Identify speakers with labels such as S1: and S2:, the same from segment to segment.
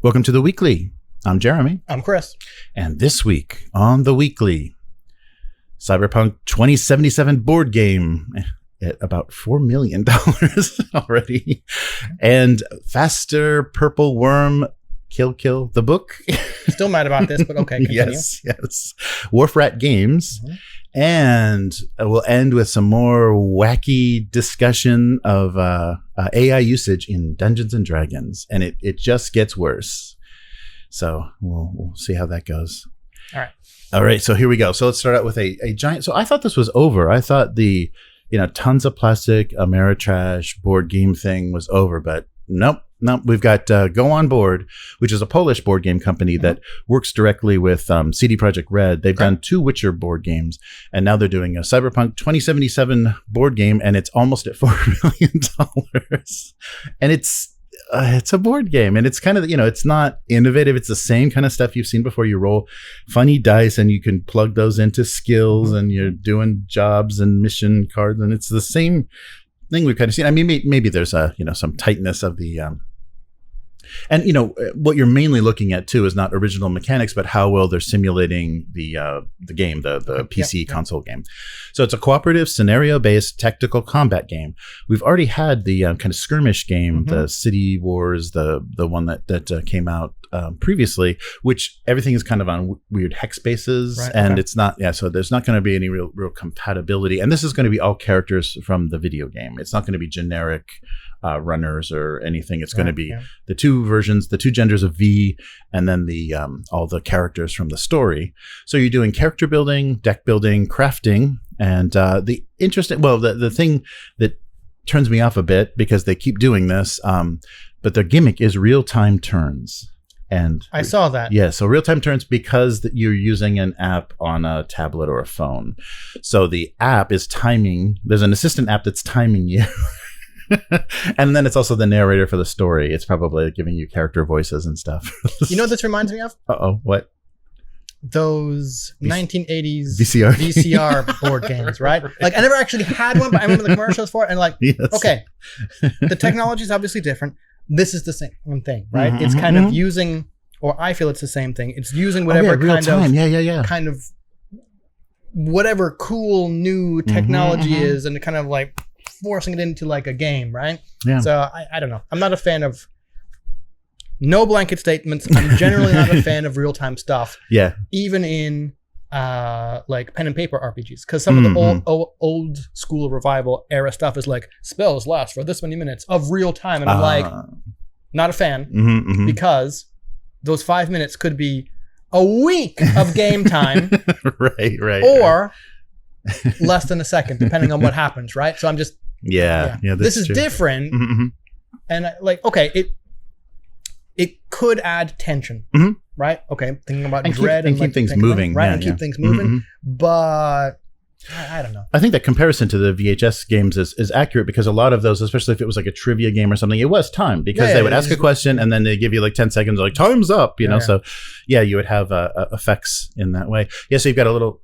S1: Welcome to The Weekly. I'm Jeremy.
S2: I'm Chris.
S1: And this week on The Weekly, Cyberpunk 2077 board game at about $4 million already. And Faster Purple Worm Kill the book.
S2: Still mad about this, but okay, continue.
S1: Yes. Wharf Games. Mm-hmm. And we'll end with some more wacky discussion of AI usage in Dungeons and Dragons. And it just gets worse. So we'll see how that goes. All right. So here we go. So let's start out with a giant. So I thought this was over. I thought the, tons of plastic Ameritrash board game thing was over, but nope. We've got Go On Board, which is a Polish board game company that works directly with CD Projekt Red. They've done 2 Witcher board games, and now they're doing a Cyberpunk 2077 board game, and it's almost at $4 million. And it's a board game, and it's kind of, it's not innovative. It's the same kind of stuff you've seen before. You roll funny dice, and you can plug those into skills, and you're doing jobs and mission cards, and it's the same thing we've kind of seen. I mean, maybe there's some tightness of the and what you're mainly looking at too is not original mechanics, but how well they're simulating the game, the PC console game. So it's a cooperative scenario-based tactical combat game. We've already had the kind of skirmish game, the City Wars, the one that came out previously, which everything is kind of on weird hex bases, and it's not. So there's not going to be any real compatibility, and this is going to be all characters from the video game. It's not going to be generic runners or anything. It's going to be the 2 versions, the 2 genders of V, and then the all the characters from the story. So you're doing character building, deck building, crafting, and the interesting. Well, the thing that turns me off a bit, because they keep doing this, but their gimmick is real-time turns. And
S2: I saw that.
S1: Yeah, so real-time turns because you're using an app on a tablet or a phone. So the app is timing. There's an assistant app that's timing you. And then it's also the narrator for the story. It's probably giving you character voices and stuff.
S2: You know what this reminds me of?
S1: What? Those
S2: 1980s
S1: VCR
S2: board games, right? Like, I never actually had one, but I remember the commercials for it. And okay, the technology is obviously different. This is the same thing, right? It's kind of using, or I feel it's the same thing. It's using whatever kind of whatever cool new technology is, and kind of like forcing it into like a game, right? Yeah. So I don't know. I'm not a fan of no blanket statements. I'm generally not a fan of real-time stuff. Yeah. Even in like pen and paper RPGs, because some of the old school revival era stuff is like spells last for this many minutes of real time, and I'm like not a fan because those 5 minutes could be a week of game time,
S1: right,
S2: or less than a second, depending on what happens, right? So I'm just this is true. Different, and it could add tension, right? Okay, thinking about dread
S1: and keep things moving,
S2: right? And keep things moving, but I don't know.
S1: I think that comparison to the VHS games is accurate, because a lot of those, especially if it was like a trivia game or something, it was timed, because they would ask a question and then they give you like 10 seconds, like time's up, So you would have effects in that way. Yeah, so you've got a little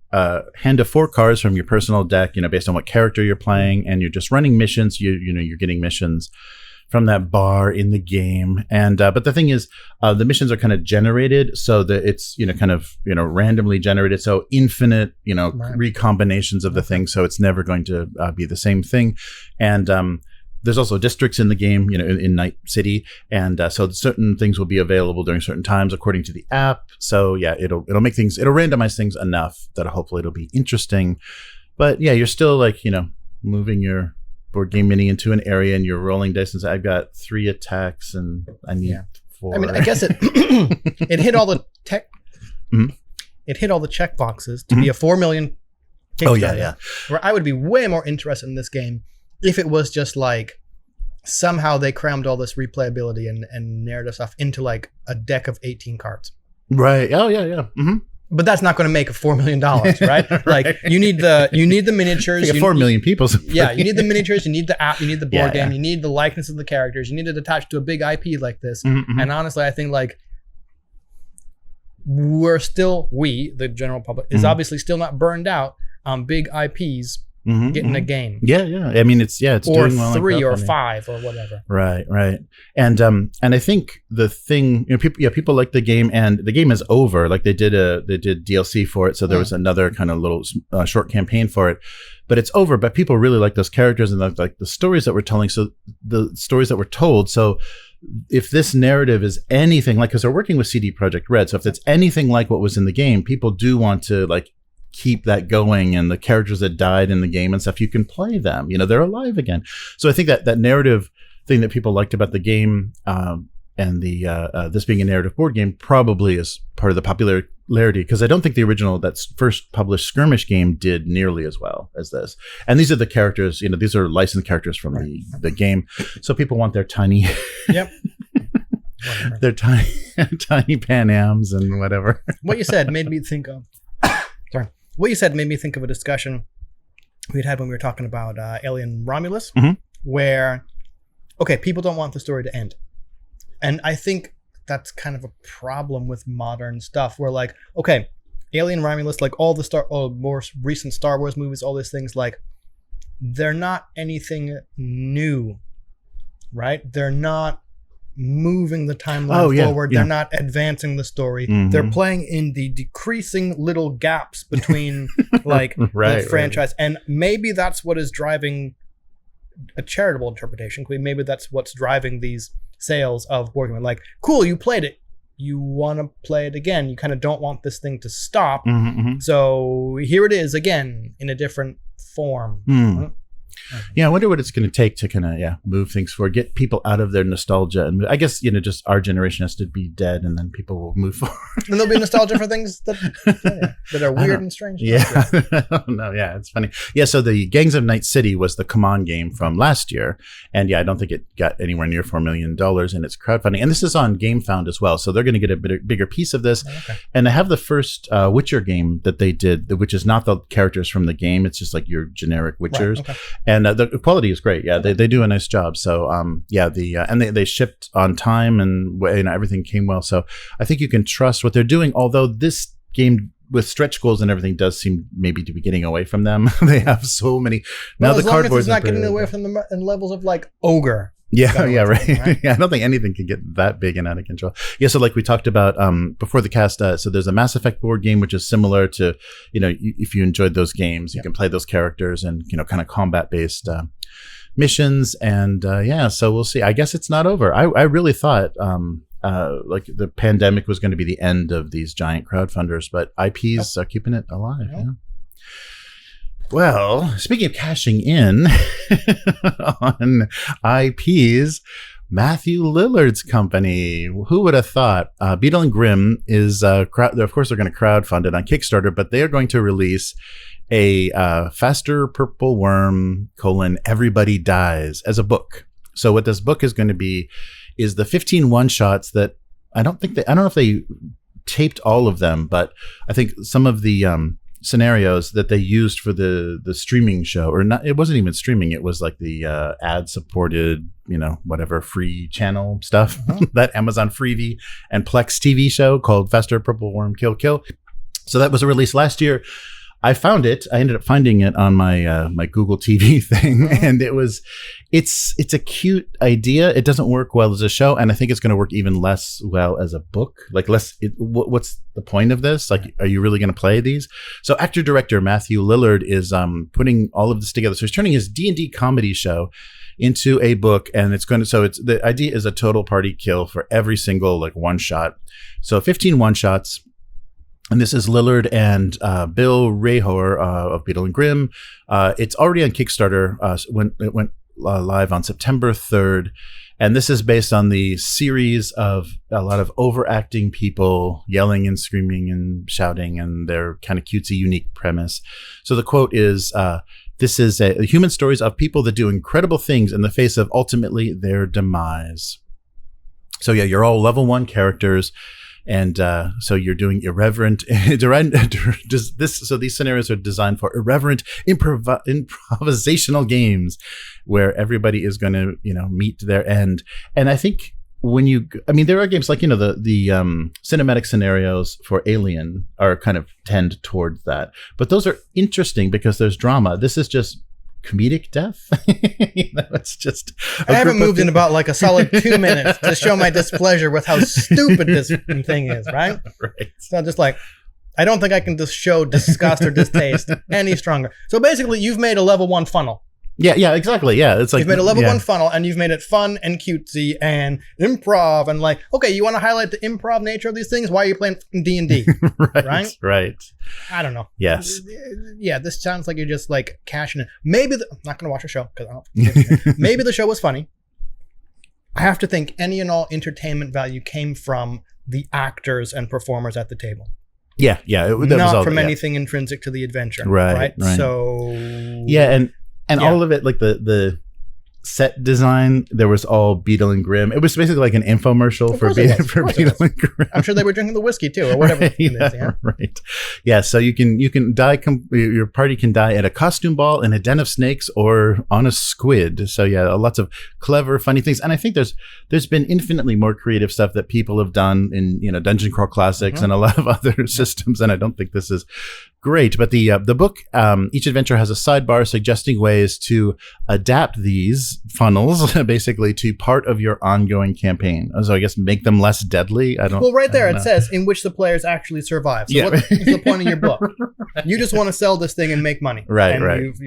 S1: hand of 4 cards from your personal deck, based on what character you're playing, and you're just running missions. You're getting missions from that bar in the game, and but the thing is, the missions are kind of generated, so that it's kind of randomly generated, so infinite recombinations of the thing, so it's never going to be the same thing. And there's also districts in the game, in Night City, and so certain things will be available during certain times according to the app. So it'll randomize things enough that hopefully it'll be interesting. But you're still like moving your board game mini into an area, and you're rolling dice and say, I've got 3 attacks and I need 4.
S2: I mean, I guess it it hit all the it hit all the check boxes to be a 4 million Kickstarter. Where I would be way more interested in this game if it was just like somehow they crammed all this replayability and narrative stuff into like a deck of 18 cards.
S1: Right. Oh yeah.
S2: But that's not going to make $4 million, right? Like you need the miniatures.
S1: 4 million people.
S2: You need the miniatures. You need the app. You need the board game. You need the likeness of the characters. You need it attached to a big IP like this. And honestly, I think like the general public, is obviously still not burned out on big IPs getting a game.
S1: Yeah. I mean, it's
S2: or
S1: doing well.
S2: 3 or 5 or whatever.
S1: Right. And I think the thing, people like the game, and the game is over. Like they did DLC for it, so there was another kind of little short campaign for it, but it's over. But people really like those characters and like the stories that we're telling. So the stories that were told. So if this narrative is anything like, because they're working with CD Projekt Red, so if it's anything like what was in the game, people do want to like keep that going, and the characters that died in the game and stuff, you can play them, they're alive again. So I think that narrative thing that people liked about the game, and the this being a narrative board game probably is part of the popularity, because I don't think the original, that's first published Skirmish game, did nearly as well as this. And these are the characters, these are licensed characters from the game, so people want their tiny their tiny Pan Ams and whatever.
S2: What you said made me think of a discussion we'd had when we were talking about Alien Romulus, where, okay, people don't want the story to end. And I think that's kind of a problem with modern stuff, where like, okay, Alien Romulus, like all the more recent Star Wars movies, all these things, like, they're not anything new, right? They're not moving the timeline forward. They're not advancing the story. They're playing in the decreasing little gaps between like the franchise. And maybe that's what is driving a charitable interpretation. Maybe that's what's driving these sales of board game. Like, cool, you played it, you want to play it again, you kind of don't want this thing to stop, so here it is again in a different form. I wonder what it's going to take to kind of move things forward, get people out of their nostalgia, and I guess just our generation has to be dead, and then people will move forward. And there'll be nostalgia for things that are weird and strange.
S1: It's funny. So the Gangs of Night City was the CMON game from last year, and I don't think it got anywhere near $4 million in its crowdfunding, and this is on Gamefound as well, so they're going to get a bigger piece of this. And I have the first Witcher game that they did, which is not the characters from the game, it's just like your generic Witchers. And the quality is great. They do a nice job. So and they shipped on time, and everything came well. So I think you can trust what they're doing. Although this game with stretch goals and everything does seem maybe to be getting away from them. They have so many.
S2: Well, now the cardboard is not getting away from them in levels of like Ogre.
S1: Right. I don't think anything can get that big and out of control. So like we talked about before the cast, so there's a Mass Effect board game which is similar to, if you enjoyed those games, you can play those characters and kind of combat based missions, and so we'll see. I guess it's not over. I really thought like the pandemic was going to be the end of these giant crowdfunders, but IPs are keeping it alive. Well, speaking of cashing in on IPs, Matthew Lillard's company. Who would have thought? Beadle Grimm is, of course, they're going to crowdfund it on Kickstarter, but they are going to release a Faster Purple Worm: Everybody Dies as a book. So what this book is going to be is the 15 one-shots that I don't know if they taped all of them, but I think some of the scenarios that they used for the streaming show, or not, it wasn't even streaming, it was like the ad supported whatever free channel stuff, that Amazon Freevee and Plex TV show called Faster Purple Worm Kill. So that was a release last year. I ended up finding it on my my Google TV thing, and it's a cute idea. It doesn't work well as a show, and I think it's going to work even less well as a book. Like what's the point of this? Like, are you really going to play these? So actor-director Matthew Lillard is putting all of this together. So he's turning his D&D comedy show into a book, and the idea is a total party kill for every single like one shot. So 15 one shots. And this is Lillard and Bill Rahor of Beadle Grimm. It's already on Kickstarter. It went live on September 3rd. And this is based on the series of a lot of overacting people yelling and screaming and shouting, and their kind of cutesy, unique premise. So the quote is, this is a human stories of people that do incredible things in the face of ultimately their demise. So you're all level 1 characters. And so you're doing irreverent. So these scenarios are designed for irreverent improvisational games where everybody is going to meet their end. And I think there are games like, the cinematic scenarios for Alien are kind of tend towards that, but those are interesting because there's drama. This is just comedic death. It's just.
S2: I haven't moved in about like a solid 2 minutes to show my displeasure with how stupid this thing is, right?
S1: Right.
S2: So just like, I don't think I can just show disgust or distaste any stronger. So basically, you've made a level 1 funnel.
S1: Yeah, exactly. Yeah, it's like
S2: you've made a level 1 funnel, and you've made it fun and cutesy and improv, and like, okay, you want to highlight the improv nature of these things? Why are you playing D&D?
S1: Right.
S2: I don't know.
S1: Yes.
S2: Yeah, this sounds like you're just like cashing it. Maybe I'm not going to watch a show because I don't. Maybe the show was funny. I have to think any and all entertainment value came from the actors and performers at the table.
S1: Yeah.
S2: Not from anything intrinsic to the adventure. Right. So.
S1: Yeah, and all of it, like the set design, there was all Beadle and Grimm. It was basically like an infomercial for Beadle and Grimm.
S2: I'm sure they were drinking the whiskey too, or whatever.
S1: Right. Yeah. So you can die. Your party can die at a costume ball, in a den of snakes, or on a squid. So yeah, lots of clever, funny things. And I think there's been infinitely more creative stuff that people have done in Dungeon Crawl Classics and a lot of other systems. And I don't think this is great. But the book, each adventure has a sidebar suggesting ways to adapt these funnels basically to part of your ongoing campaign. So I guess make them less deadly.
S2: Well, right there it says in which the players actually survive. So what's the point of your book? You just want to sell this thing and make money.
S1: Right.
S2: You've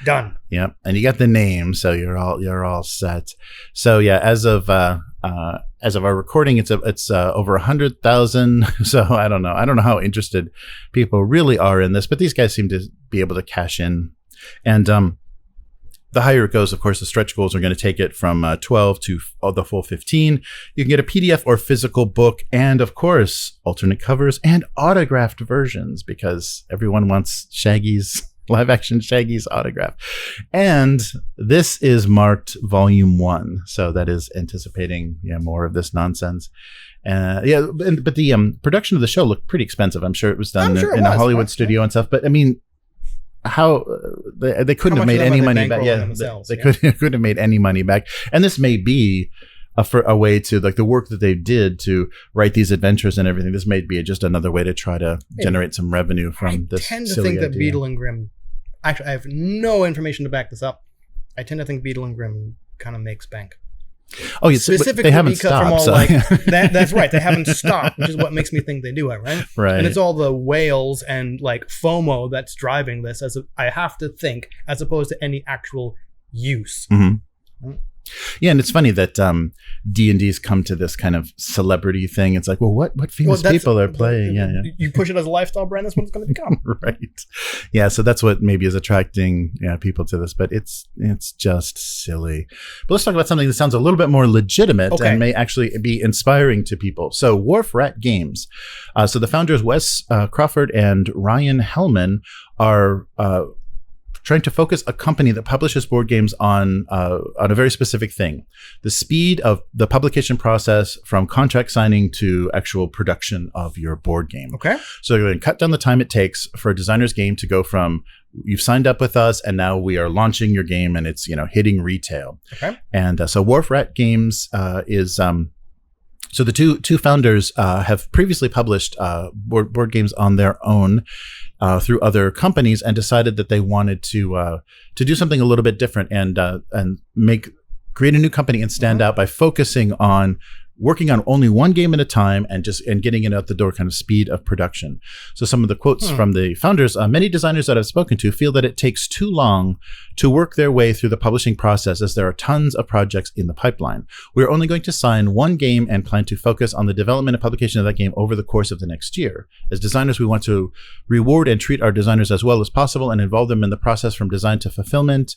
S2: done.
S1: Yep. And you got the name, so you're all set. So yeah, as of our recording, it's over 100,000. So I don't know how interested people really are in this, but these guys seem to be able to cash in. And the higher it goes, of course, the stretch goals are going to take it from 12 to the full 15. You can get a PDF or physical book, and of course, alternate covers and autographed versions, because everyone wants live action Shaggy's autograph. And this is marked Volume 1, so that is anticipating more of this nonsense. But the production of the show looked pretty expensive. I'm sure it was done in a Hollywood studio and stuff. But I mean, how they couldn't have made any money back. Yeah, they couldn't have made any money back. And this may be a way to, like, the work that they did to write these adventures and everything. This may be just another way to try to generate some revenue from this.
S2: I tend to think that Beadle and Grimm. Actually, I have no information to back this up. I tend to think Beadle and Grimm kind of makes bank.
S1: Oh, yeah, specifically they haven't stopped.
S2: That's right. They haven't stopped, which is what makes me think they do it, right?
S1: Right.
S2: And it's all the whales and like FOMO that's driving this. I have to think, as opposed to any actual use.
S1: Mm-hmm. Yeah, and it's funny that D&D's come to this kind of celebrity thing. It's like, well, what famous people are playing? Yeah.
S2: You push it as a lifestyle brand, that's what it's going to become.
S1: Right. Yeah, so that's what maybe is attracting people to this, but it's just silly. But let's talk about something that sounds a little bit more legitimate and may actually be inspiring to people. So Wharf Games. So the founders, Wes Crawford and Ryan Hellman, are trying to focus a company that publishes board games on a very specific thing: the speed of the publication process from contract signing to actual production of your board game.
S2: Okay.
S1: So you're going to cut down the time it takes for a designer's game to go from you've signed up with us and now we are launching your game and it's hitting retail.
S2: Okay.
S1: And so Wharf Games is. So the two founders have previously published board games on their own through other companies, and decided that they wanted to do something a little bit different and create a new company and stand out by focusing on working on only one game at a time and getting it out the door, kind of speed of production. So some of the quotes from the founders: many designers that I've spoken to feel that it takes too long to work their way through the publishing process, as there are tons of projects in the pipeline. We're only going to sign one game and plan to focus on the development and publication of that game over the course of the next year. As designers, we want to reward and treat our designers as well as possible and involve them in the process from design to fulfillment.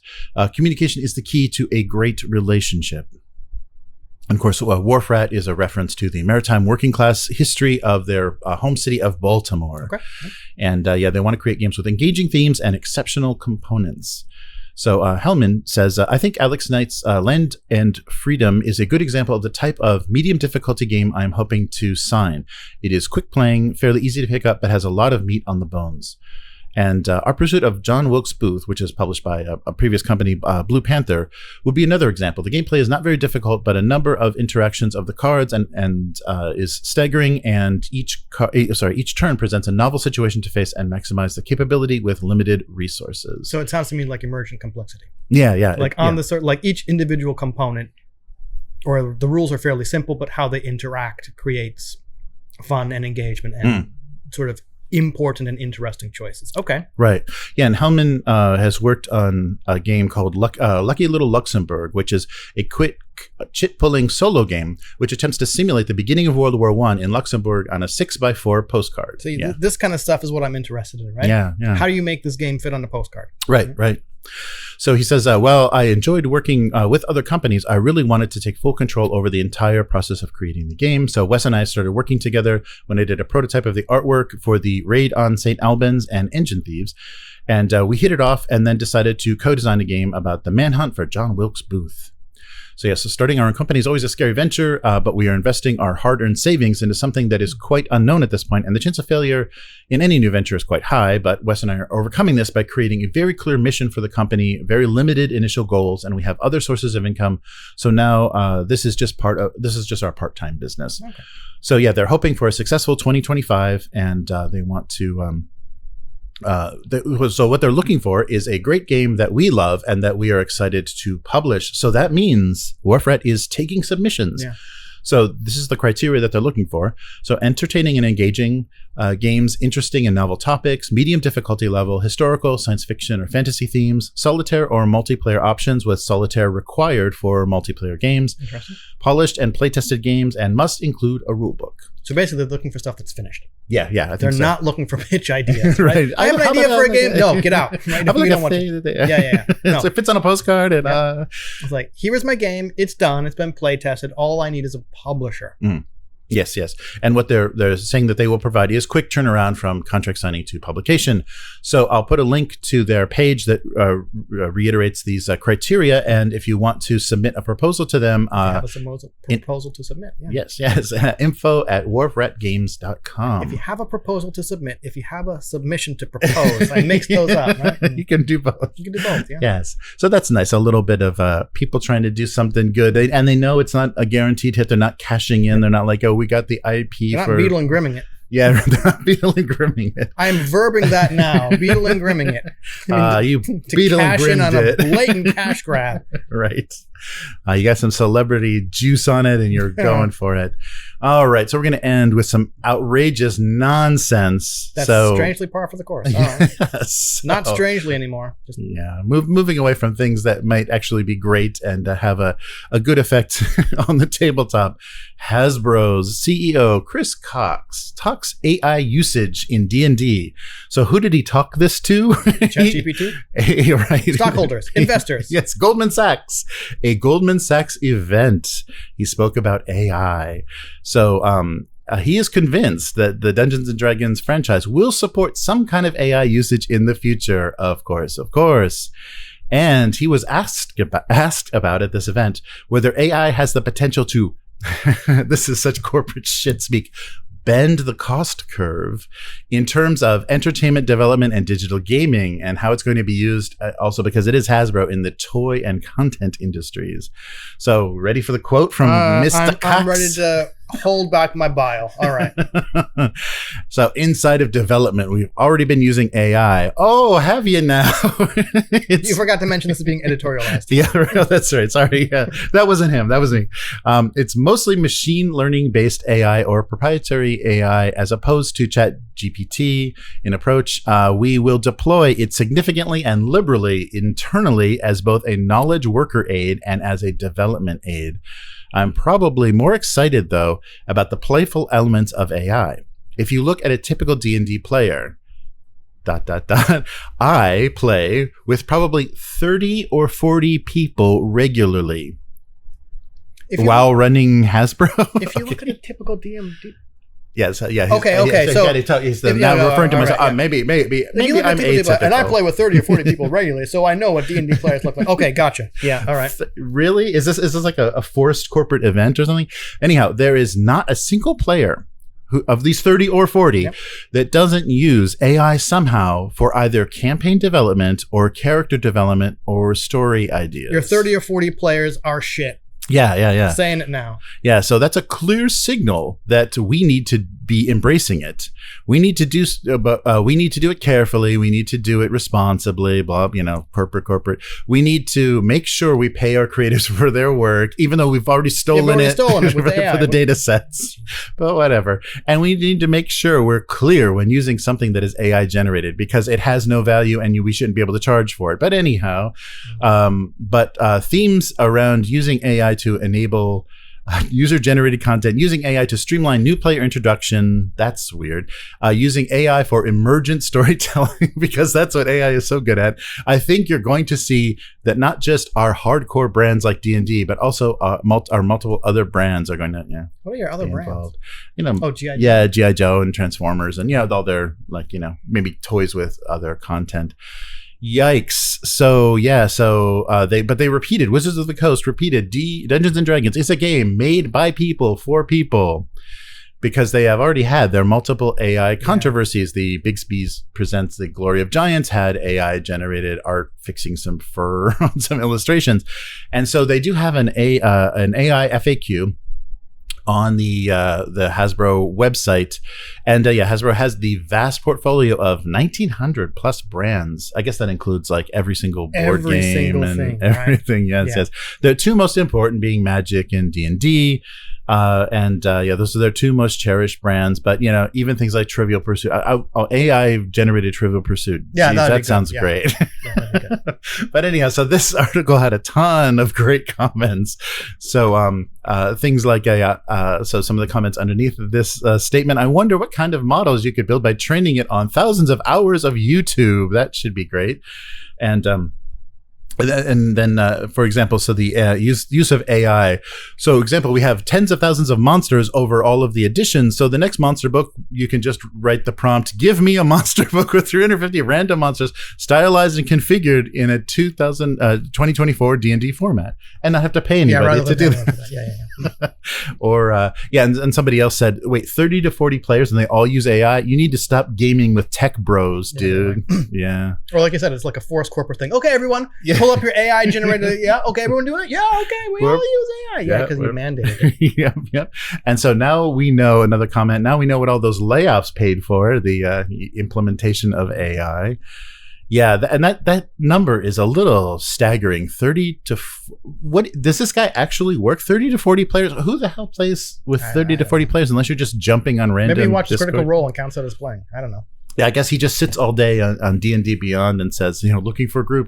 S1: Communication is the key to a great relationship. And of course, Wharf Rat is a reference to the maritime working class history of their home city of Baltimore. Okay. And they want to create games with engaging themes and exceptional components. So Hellman says, I think Alex Knight's Land and Freedom is a good example of the type of medium difficulty game I'm hoping to sign. It is quick playing, fairly easy to pick up, but has a lot of meat on the bones. And Our Pursuit of John Wilkes Booth, which is published by a previous company, Blue Panther, would be another example. The gameplay is not very difficult, but a number of interactions of the cards and is staggering. And each turn presents a novel situation to face and maximize the capability with limited resources.
S2: So it sounds to me like emergent complexity.
S1: Yeah.
S2: Like each individual component, or the rules are fairly simple, but how they interact creates fun and engagement and sort of important and interesting choices. Okay.
S1: Right. Yeah. And Hellman has worked on a game called Lucky Little Luxembourg, which is a quick chit-pulling solo game which attempts to simulate the beginning of World War I in Luxembourg on a 6x4 postcard.
S2: See, this kind of stuff is what I'm interested in, right?
S1: Yeah.
S2: How do you make this game fit on a postcard?
S1: Right. So he says, well, I enjoyed working with other companies. I really wanted to take full control over the entire process of creating the game. So Wes and I started working together when I did a prototype of the artwork for the Raid on St. Albans and Engine Thieves. And we hit it off and then decided to co-design a game about the manhunt for John Wilkes Booth. So starting our own company is always a scary venture, but we are investing our hard-earned savings into something that is quite unknown at this point, and the chance of failure in any new venture is quite high, but Wes and I are overcoming this by creating a very clear mission for the company, very limited initial goals, and we have other sources of income. So now this is just our part-time business. Okay. So they're hoping for a successful 2025, and they want to... So what they're looking for is a great game that we love and that we are excited to publish. So that means Wharf is taking submissions. Yeah. So this is the criteria that they're looking for. So entertaining and engaging games, interesting and novel topics, medium difficulty level, historical, science fiction, or fantasy themes, solitaire or multiplayer options with solitaire required for multiplayer games, polished and play-tested games, and must include a rule book.
S2: So basically they're looking for stuff that's finished.
S1: Yeah, I think
S2: they're not looking for pitch ideas, right? I have an idea for a game. No, get out. Right? No, we don't want to. Yeah. No.
S1: So it fits on a postcard. And,
S2: It's like, here's my game. It's done. It's been play tested. All I need is a publisher.
S1: Yes. And what they're saying that they will provide is quick turnaround from contract signing to publication. So I'll put a link to their page that reiterates these criteria. And if you want to submit a proposal to them,
S2: have a proposal to submit. Yeah.
S1: Yes. info@wharfratgames.com.
S2: If you have a proposal to submit, if you have a submission to propose, I mix those up. Right?
S1: You can do both.
S2: Yeah.
S1: Yes. So that's nice. A little bit of people trying to do something good, and they know it's not a guaranteed hit. They're not cashing in. They're not like, we got the IP
S2: they're not Beadle and Grimming it.
S1: Yeah, they're not Beadle and Grimming it.
S2: I am verbing that now. Beadle and Grimming it.
S1: You
S2: to
S1: Beadle and
S2: cash in on
S1: Grimmed
S2: a blatant cash grab.
S1: Right. You got some celebrity juice on it and you're going for it. All right. So we're going to end with some outrageous nonsense.
S2: That's strangely par for the course.
S1: Yes.
S2: Not strangely anymore. Just
S1: moving away from things that might actually be great and have a good effect on the tabletop. Hasbro's CEO, Chris Cox, talks AI usage in D&D. So who did he talk this to?
S2: ChatGPT?
S1: Right.
S2: Stockholders, investors.
S1: Yes, Goldman Sachs. A Goldman Sachs event. He spoke about AI. So he is convinced that the Dungeons and Dragons franchise will support some kind of AI usage in the future. Of course. And he was asked about at this event whether AI has the potential to, this is such corporate shit speak, bend the cost curve in terms of entertainment development and digital gaming, and how it's going to be used also because it is Hasbro in the toy and content industries. So ready for the quote from Mr. Cox?
S2: I'm ready to hold back my bile. All right.
S1: So inside of development, we've already been using AI. Oh, have you now?
S2: You forgot to mention this is being editorialized.
S1: Yeah, that's right. Sorry. Yeah, that wasn't him. That was me. It's mostly machine learning based AI or proprietary AI as opposed to ChatGPT in approach. We will deploy it significantly and liberally internally as both a knowledge worker aid and as a development aid. I'm probably more excited, though, about the playful elements of AI. If you look at a typical D&D player, ... I play with probably 30 or 40 people regularly while running Hasbro.
S2: If you look at a typical DMD...
S1: Yes, yeah.
S2: Okay. So
S1: he's now referring to myself.
S2: Right,
S1: maybe I'm atypical.
S2: And I play with 30 or 40 people regularly, so I know what D&D players look like. Okay, gotcha. Yeah, all right.
S1: Really? Is this like a forced corporate event or something? Anyhow, there is not a single player of these 30 or 40 that doesn't use AI somehow for either campaign development or character development or story ideas.
S2: Your 30 or 40 players are shit.
S1: Yeah.
S2: Saying it now.
S1: Yeah, so that's a clear signal that we need to be embracing it. We need to do, we need to do it carefully. We need to do it responsibly. Blah, corporate. We need to make sure we pay our creators for their work, even though we've already stolen it
S2: with AI.
S1: for the data sets. But whatever. And we need to make sure we're clear when using something that is AI generated, because it has no value and we shouldn't be able to charge for it. But anyhow, themes around using AI to enable user-generated content, using AI to streamline new player introduction. That's weird. Using AI for emergent storytelling, because that's what AI is so good at. I think you're going to see that not just our hardcore brands like D&D, but also our multiple other brands are going to. Yeah.
S2: What are your other brands?
S1: Involved.
S2: G.I. Joe.
S1: Yeah, G.I. Joe and Transformers, and all their maybe toys with other content. Yikes. So they repeated, Wizards of the Coast repeated, Dungeons and Dragons is a game made by people for people, because they have already had their multiple AI controversies. The Bixby's Presents The Glory of Giants had AI generated art fixing some fur on some illustrations. And so they do have an AI FAQ on the Hasbro website. And Hasbro has the vast portfolio of 1,900 plus brands. I guess that includes like every single board game and everything. Right? Yes. The two most important being Magic and D&D. Those are their two most cherished brands. But, even things like Trivial Pursuit, AI generated Trivial Pursuit.
S2: Yeah,
S1: jeez, that sounds great. But anyhow, so this article had a ton of great comments. So things like, so some of the comments underneath this statement, I wonder what kind of models you could build by training it on thousands of hours of YouTube. That should be great. And then, for example, so the use of AI. So, example, we have tens of thousands of monsters over all of the editions. So the next monster book, you can just write the prompt, give me a monster book with 350 random monsters stylized and configured in a 2024 D&D format, and not have to pay anybody to do that. Or, and somebody else said, wait, 30 to 40 players and they all use AI? You need to stop gaming with tech bros, dude. Yeah.
S2: Or like I said, it's like a forced corporate thing. Okay, everyone. Pull up your AI generated. Yeah, okay, everyone doing it? Yeah, okay, we all use AI. Yeah, because you mandated it.
S1: Yep. And so now we know, another comment, now we know what all those layoffs paid for, the implementation of AI. Yeah, and that number is a little staggering. 30 to what does this guy actually work? 30 to 40 players. Who the hell plays with 30 to 40 players unless you're just jumping on random?
S2: Maybe he watches
S1: Discord?
S2: Critical Role and counts out as playing. I don't know.
S1: Yeah, I guess he just sits all day on D&D Beyond and says, looking for group.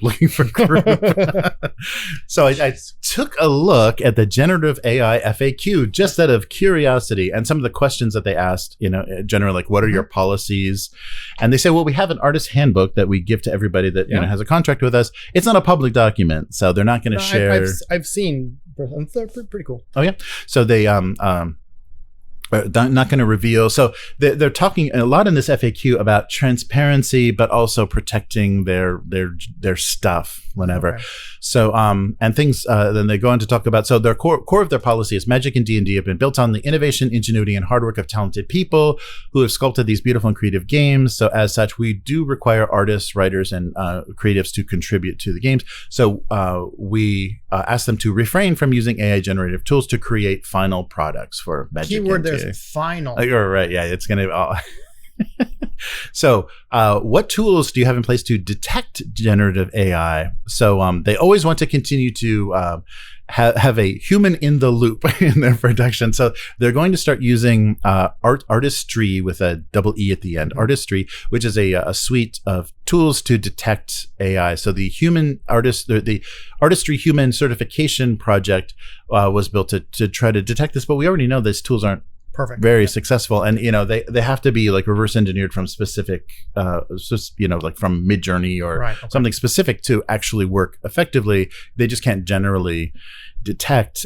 S1: So I took a look at the generative AI FAQ just out of curiosity, and some of the questions that they asked, generally, like, what are your policies? And they say, well, we have an artist handbook that we give to everybody that has a contract with us. It's not a public document, so they're not going to share.
S2: I've seen. They're pretty cool.
S1: Oh yeah. So they not going to reveal. So they're talking a lot in this FAQ about transparency, but also protecting their stuff whenever. Okay. So and things. Then they go on to talk about. So their core of their policy is Magic and D&D have been built on the innovation, ingenuity, and hard work of talented people who have sculpted these beautiful and creative games. So as such, we do require artists, writers, and creatives to contribute to the games. So we ask them to refrain from using AI generative tools to create final products for Magic.
S2: Keyword there's final.
S1: You're right. Yeah, it's going to. So what tools do you have in place to detect generative AI? So they always want to continue to have a human in the loop in their production. So they're going to start using artistry with a double E at the end, artistry, which is a suite of tools to detect AI. So the artistry human certification project was built to try to detect this, but we already know these tools aren't very successful, and they have to be like reverse engineered from specific like from Midjourney or something specific to actually work effectively. They just can't generally detect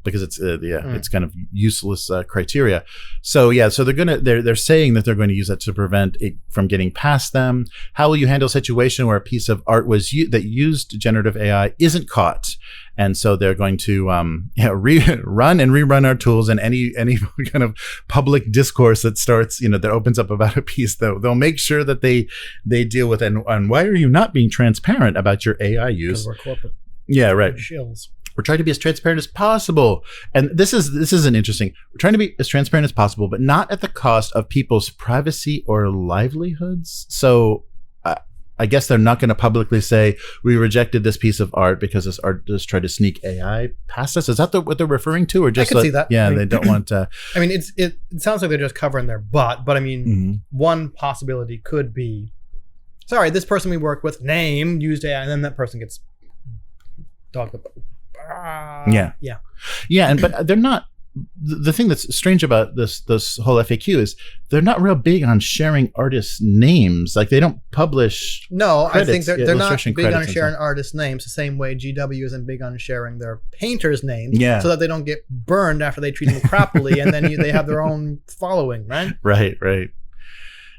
S1: because it's it's kind of useless criteria. So they're saying that they're going to use that to prevent it from getting past them. How will you handle a situation where a piece of art that used generative AI isn't caught? And so they're going to run and rerun our tools, and any kind of public discourse that starts, that opens up about a piece, they'll make sure that they deal with. And why are you not being transparent about your AI use?
S2: Because we're corporate.
S1: Yeah, right.
S2: Shills.
S1: We're trying to be as transparent as possible. And this is an interesting. We're trying to be as transparent as possible, but not at the cost of people's privacy or livelihoods. So I guess they're not going to publicly say we rejected this piece of art because this artist tried to sneak AI past us. Is that what they're referring to, or just
S2: I can see that?
S1: Yeah, they don't want to.
S2: I mean, it sounds like they're just covering their butt, but I mean, one possibility could be, sorry, this person we worked with used AI, and then that person gets dogged up. But they're not. The thing that's strange about this whole FAQ is they're not real big on sharing artists' names. Like, they don't publish. No,
S1: credits,
S2: I think they're not big on sharing
S1: stuff.
S2: artists' names the same way GW isn't big on sharing their painters' names, so that they don't get burned after they treat them crappily, and then they have their own following, right?
S1: Right.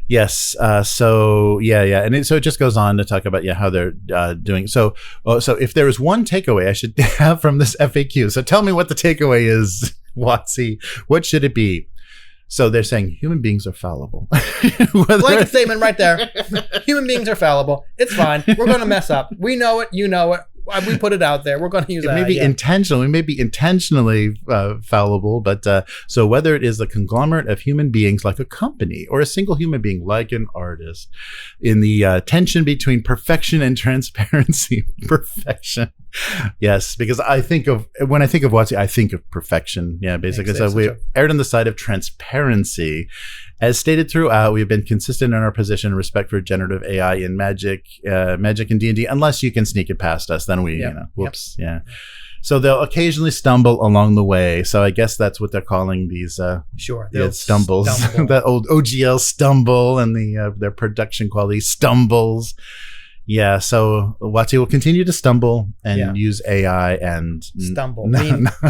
S1: Yes. So it just goes on to talk about how they're doing. So if there was one takeaway I should have from this FAQ, so tell me what the takeaway is, Watsy. What should it be? So they're saying human beings are fallible.
S2: Blanket statement right there. Human beings are fallible. It's fine. We're going to mess up. We know it. You know it. We put it out there. We're going to use that.
S1: Intentional. We may be intentionally fallible, but so whether it is the conglomerate of human beings like a company or a single human being like an artist, in the tension between perfection and transparency, perfection. Yes, because when I think of Watsy, I think of perfection. Yeah, basically. So we erred on the side of transparency. As stated throughout, we've been consistent in our position and respect for generative AI in Magic and D&D, unless you can sneak it past us, then we, whoops. Yeah. So they'll occasionally stumble along the way. So I guess that's what they're calling these stumbles. That old OGL stumble, and their production quality stumbles. Yeah, so Watsy will continue to stumble and use AI and
S2: stumble.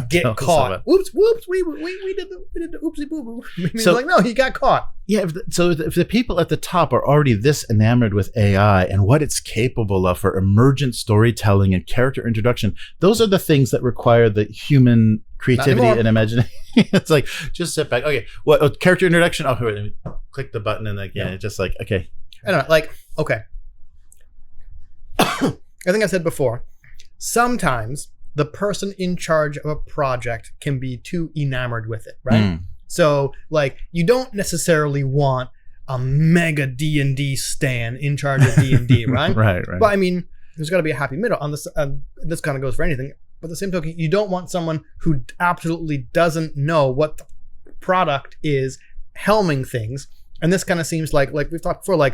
S2: Get caught. Oops, we did the oopsie boo boo. So no, he got caught.
S1: Yeah, so if the people at the top are already this enamored with AI and what it's capable of for emergent storytelling and character introduction, those are the things that require the human creativity and imagination. It's like, just sit back. Okay, what character introduction? Oh, wait, let me click the button, and it's just like, okay.
S2: I don't know, okay. I think I said before, sometimes the person in charge of a project can be too enamored with it, right? So, you don't necessarily want a mega D&D stan in charge of D&D, right?
S1: Right.
S2: But I mean, there's got to be a happy middle on this. This kind of goes for anything. But the same token, you don't want someone who absolutely doesn't know what the product is helming things. And this kind of seems like we've talked before,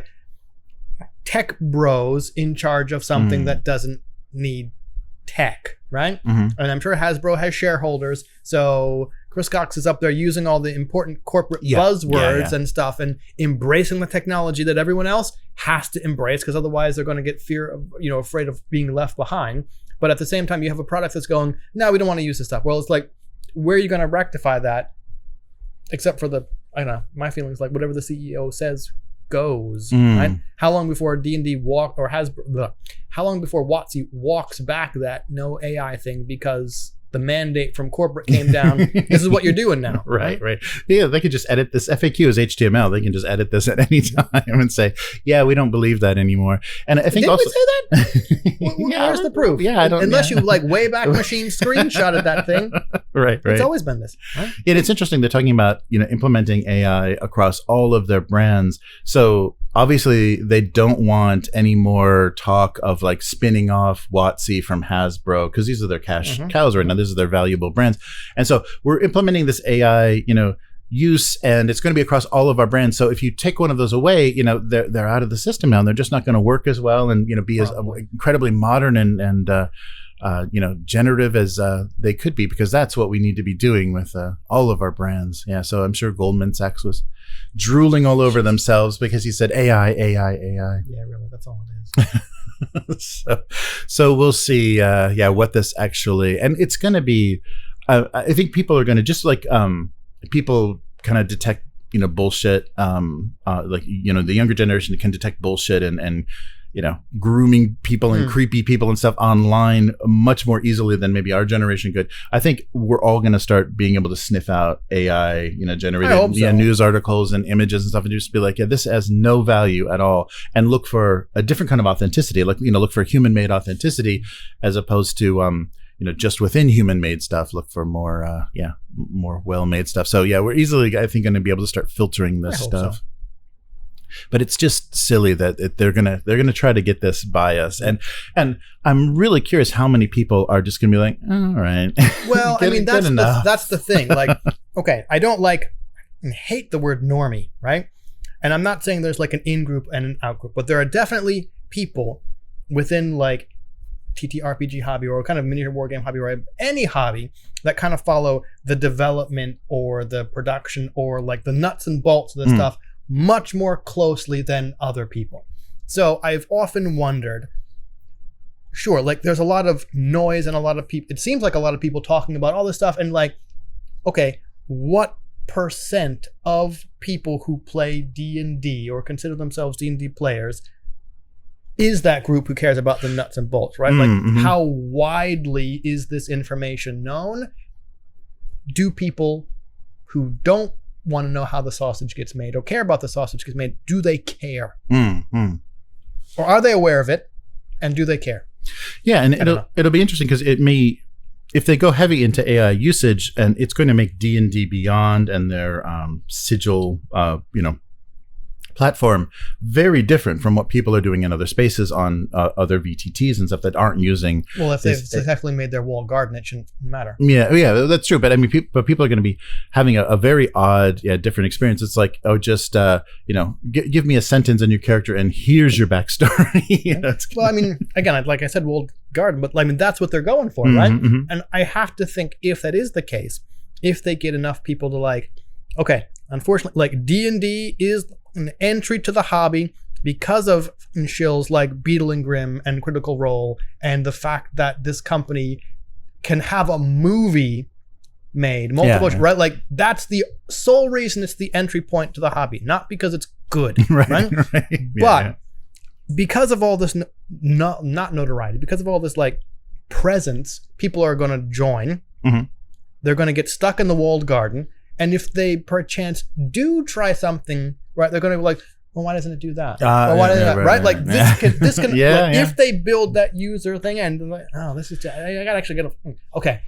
S2: tech bros in charge of something that doesn't need tech, right? And I'm sure Hasbro has shareholders, so Chris Cox is up there using all the important corporate buzzwords and stuff, and embracing the technology that everyone else has to embrace, because otherwise they're going to get afraid of being left behind. But at the same time, you have a product that's going, no, we don't want to use this stuff. Well, it's like, where are you going to rectify that? Except for my feelings, whatever the CEO says goes, right? How long before D&D how long before Watsy walks back that no AI thing because the mandate from corporate came down? This is what you're doing now.
S1: Right. Yeah, they could just edit this. FAQ is HTML. They can just edit this at any time and say, yeah, we don't believe that anymore. And I think
S2: Did we say that? Where's the proof?
S1: Yeah, I don't.
S2: Unless you Wayback Machine screenshotted that thing.
S1: Right.
S2: It's always been this. Right?
S1: Yeah, it's interesting. They're talking about implementing AI across all of their brands. So obviously they don't want any more talk of spinning off Watsy from Hasbro, because these are their cash cows right now. This is their valuable brands. And so we're implementing this AI, use, and it's going to be across all of our brands. So if you take one of those away, they're out of the system now, and they're just not going to work as well and, be as incredibly modern and generative as they could be, because that's what we need to be doing with all of our brands. Yeah. So I'm sure Goldman Sachs was drooling all over themselves because he said AI.
S2: Yeah, really. That's all it is.
S1: So we'll see. What this actually, and it's going to be. I think people are going to just like people kind of detect bullshit. Like the younger generation can detect bullshit and grooming people and creepy people and stuff online much more easily than maybe our generation could. I think we're all going to start being able to sniff out AI, generated news articles and images and stuff, and just be like, this has no value at all, and look for a different kind of authenticity. Like, look for human-made authenticity as opposed to, just within human-made stuff. Look for more, more well-made stuff. So we're easily, I think, going to be able to start filtering this stuff. So. But it's just silly that they're gonna try to get this by us, and I'm really curious how many people are just gonna be like, all right.
S2: Well, that's the thing. Like, okay, I don't like and hate the word normie, right? And I'm not saying there's like an in group and an out group, but there are definitely people within like TTRPG hobby or kind of miniature war game hobby or any hobby that kind of follow the development or the production or like the nuts and bolts of the stuff much more closely than other people. So I've often wondered, sure, like there's a lot of noise and a lot of people, it seems like a lot of people talking about all this stuff, and like, okay, what percent of people who play D&D or consider themselves D&D players is that group who cares about the nuts and bolts, right? Like, how widely is this information known? Do people who don't want to know how the sausage gets made or care about the sausage gets made, do they care? Or are they aware of it, and do they care? Yeah, and it'll be interesting because it may, if they go heavy into AI usage, and it's going to make D&D Beyond and their sigil platform very different from what people are doing in other spaces on other VTTs and stuff that aren't using. Well, if they've successfully made their walled garden, it shouldn't matter. Yeah, that's true. But I mean, people are going to be having a very odd, different experience. It's like, just give me a sentence on your character, and here's your backstory. Well, I mean, again, like I said, walled garden, but I mean, that's what they're going for, right? And I have to think, if that is the case, if they get enough people to like, okay, unfortunately, like D&D is an entry to the hobby because of shills like Beadle Grimm and Critical Role, and the fact that this company can have a movie made, right? Like, that's the sole reason it's the entry point to the hobby, not because it's good, right? But because of all this, not notoriety, because of all this like presence, people are going to join. They're going to get stuck in the walled garden, and if they perchance do try something, right, they're going to be like, well, why doesn't it do that? Right? Like, this can if they build that user thing and like, oh, this is, I got to actually get okay.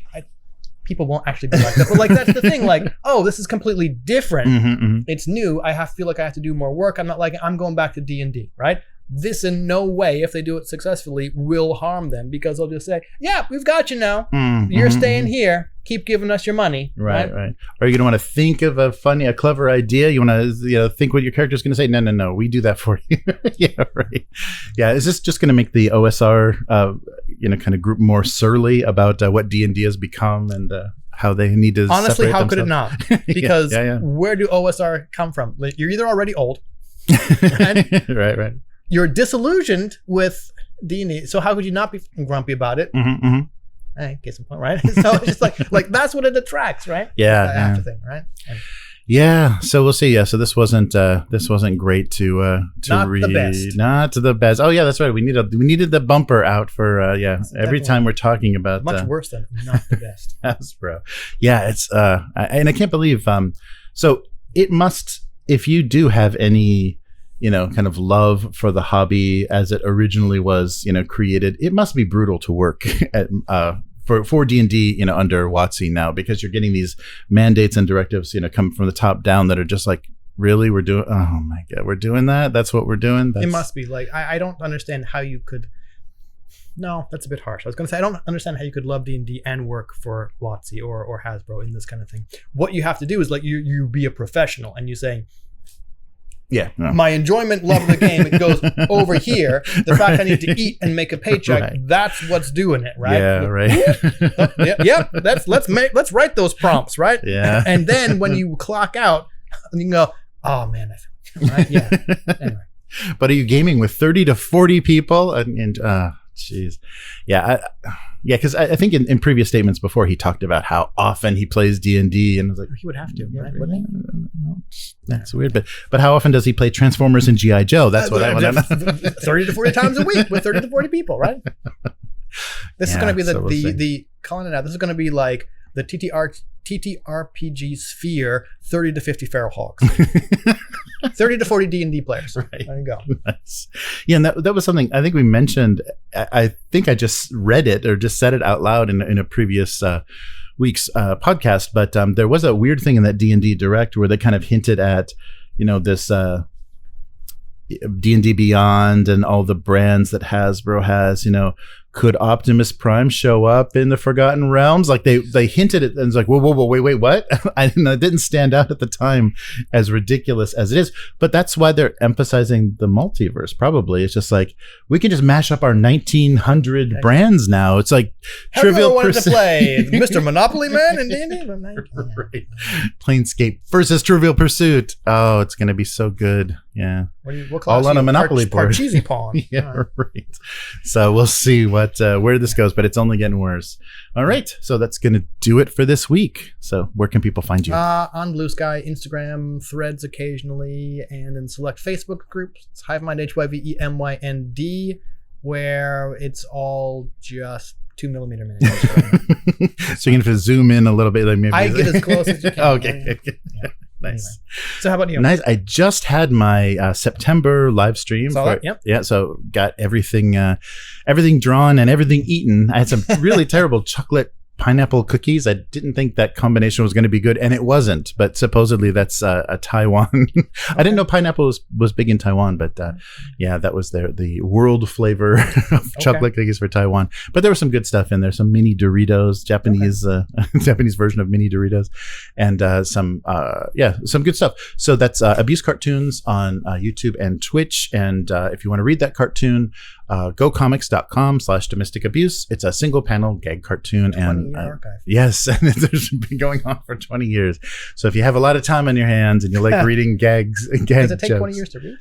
S2: People won't actually be like that. But like, that's the thing. Like, oh, this is completely different. It's new. I feel like I have to do more work. I'm not like, I'm going back to D&D, right? This in no way, if they do it successfully, will harm them, because they'll just say, yeah, we've got you now. You're staying here. Keep giving us your money. Right. Are you going to want to think of a clever idea? You want to think what your character's going to say? No. We do that for you. Is this just going to make the OSR, kind of group more surly about what D&D has become and how they need to honestly, how could it not? Because where do OSR come from? Like, you're either already old, right. You're disillusioned with D&D, so how could you not be grumpy about it? I get some point, right? So it's just like that's what it attracts, right? After thing, right? So we'll see. So this wasn't great to not read. Not the best. Oh yeah, that's right. We needed the bumper out for every time we're talking about much worse than not the best. Hasbro. Yeah, it's and I can't believe so it must, if you do have any kind of love for the hobby as it originally was, created, it must be brutal to work at for D&D, under WotC now, because you're getting these mandates and directives, come from the top down that are just like, really, we're doing, oh my God, we're doing that? That's what we're doing? It must be like, I don't understand how you could, no, that's a bit harsh. I was going to say, I don't understand how you could love D&D and work for WotC or Hasbro in this kind of thing. What you have to do is like, you be a professional, and you say, my enjoyment, love of the game, it goes over here. The fact I need to eat and make a paycheck, that's what's doing it, right? Let's write those prompts, right? And then when you clock out, you can go, oh man, I feel right? Anyway.
S1: But are you gaming with 30 to 40 people? And jeez. Yeah. Because I think in previous statements before, he talked about how often he plays D&D, and I was like,
S2: he would have to, right? Wouldn't he?
S1: That's weird. But how often does he play Transformers and G.I. Joe? That's what I want to know.
S2: 30 to 40 times a week with 30 to 40 people, right? This is going to be the calling it out. This is going to be like the TTRPG sphere, 30 to 50 feral hogs. 30 to 40 D&D players.
S1: Right.
S2: There you go.
S1: Nice. Yeah, and that was something I think we mentioned. I think I just read it or just said it out loud in a previous week's podcast. But there was a weird thing in that D&D Direct where they kind of hinted at, this D&D Beyond and all the brands that Hasbro has, could Optimus Prime show up in the Forgotten Realms? Like they hinted it, and it's like, whoa, wait, what? I didn't know. It didn't stand out at the time as ridiculous as it is, but that's why they're emphasizing the multiverse. Probably it's just like we can just mash up our 1900 brands now. It's like Trivial
S2: Pursuit to play Mr. Monopoly Man and D&D.
S1: Right. Planescape versus Trivial Pursuit. Oh, it's gonna be so good. Yeah.
S2: What class
S1: all on a Monopoly board.
S2: Parcheesi pawn.
S1: Yeah, right. So we'll see where this goes, but it's only getting worse. All right. So that's going to do it for this week. So where can people find you?
S2: On Blue Sky, Instagram, Threads occasionally, and in select Facebook groups. It's Hivemind, HYVEMYND, where it's all just 2mm miniatures.
S1: So you're going to have to zoom in a little bit. Like maybe
S2: I get as close as you can.
S1: Okay.
S2: Yeah.
S1: Nice.
S2: Anyway. So how about you?
S1: Nice. I just had my September live stream.
S2: Yep.
S1: Yeah. So got everything drawn and everything eaten. I had some really terrible chocolate pineapple cookies. I didn't think that combination was going to be good, and it wasn't. But supposedly that's a Taiwan. Okay. I didn't know pineapple was big in Taiwan, but yeah, that was the world flavor of chocolate cookies for Taiwan. But there was some good stuff in there. Some mini Doritos, Japanese Japanese version of mini Doritos, and some good stuff. So that's Abuse Cartoons on YouTube and Twitch. And if you want to read that cartoon, gocomics.com/domestic abuse. It's a single panel gag cartoon, and yes, and it's been going on for 20 years. So if you have a lot of time on your hands and you like reading gags,
S2: does it take jokes, 20 years to read?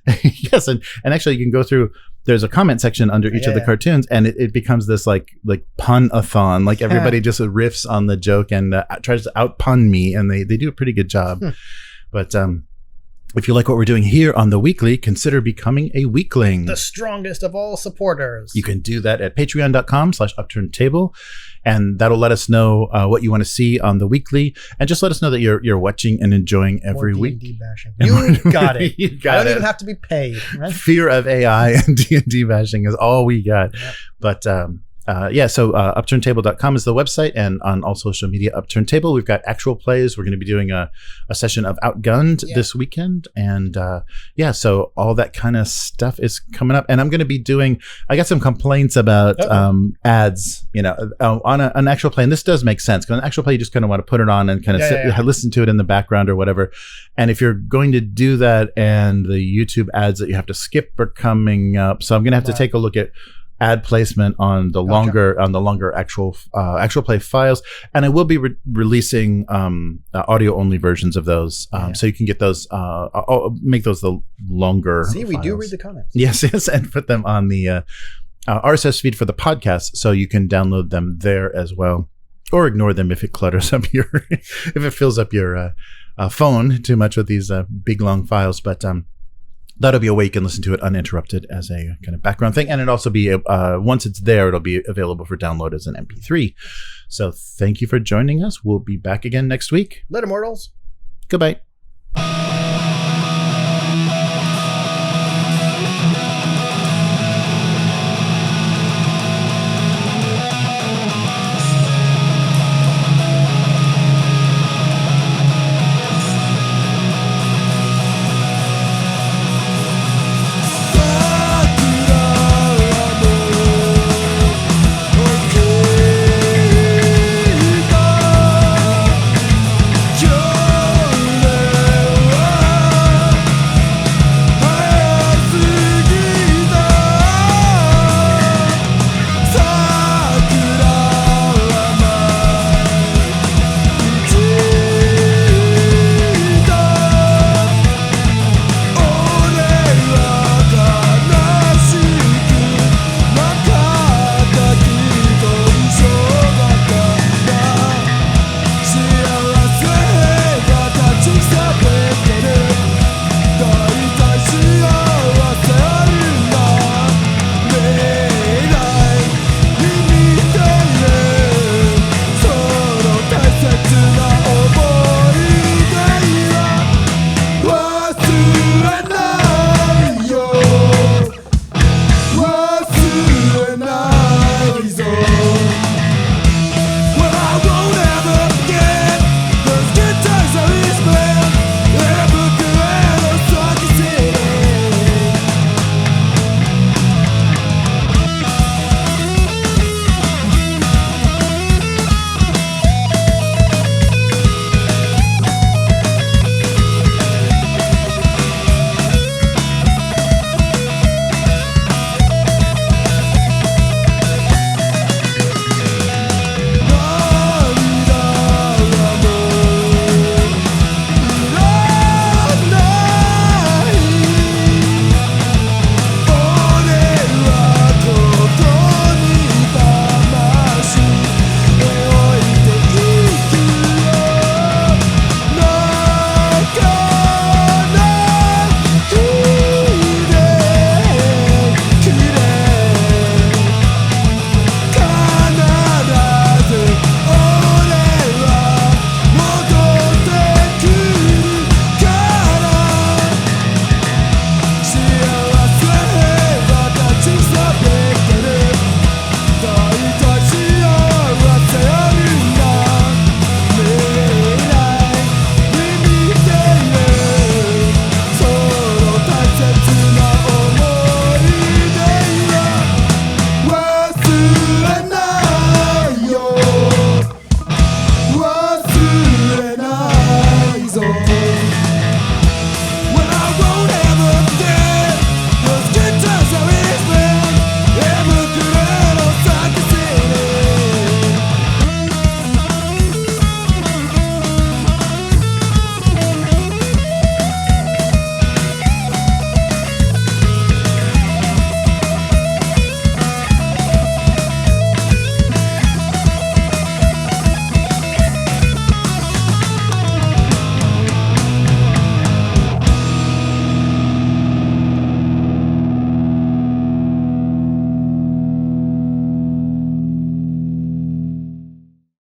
S1: Yes, and actually you can go through. There's a comment section under each of the cartoons, and it becomes this like pun-a-thon. Like everybody just riffs on the joke and tries to out-pun me, and they do a pretty good job. But if you like what we're doing here on The Weekly, consider becoming a weekling.
S2: The strongest of all supporters.
S1: You can do that at patreon.com/upturnedtable. And that'll let us know what you want to see on The Weekly. And just let us know that you're watching and enjoying every week.
S2: D&D bashing. You got it.
S1: You got
S2: I don't even have to be paid. Right?
S1: Fear of AI and D&D bashing is all we got. Yep. But so upturntable.com is the website, and on all social media, Upturntable. We've got actual plays. We're going to be doing a session of Outgunned this weekend, and so all that kind of stuff is coming up. And I'm going to be doing. I got some complaints about ads, on an actual play, and this does make sense. Because an actual play, you just kind of want to put it on and kind of listen to it in the background or whatever. And if you're going to do that, and the YouTube ads that you have to skip are coming up, so I'm going to have to take a look at ad placement on the longer actual play files, and I will be releasing audio only versions of those, so you can get those. I'll make those the longer.
S2: See, we
S1: files.
S2: do read the comments.
S1: Yes, and put them on the RSS feed for the podcast, so you can download them there as well, or ignore them if it clutters up if it fills up your phone too much with these big long files, but. That'll be a way you can listen to it uninterrupted as a kind of background thing. And it'll also be, once it's there, it'll be available for download as an MP3. So thank you for joining us. We'll be back again next week.
S2: Later, mortals.
S1: Goodbye.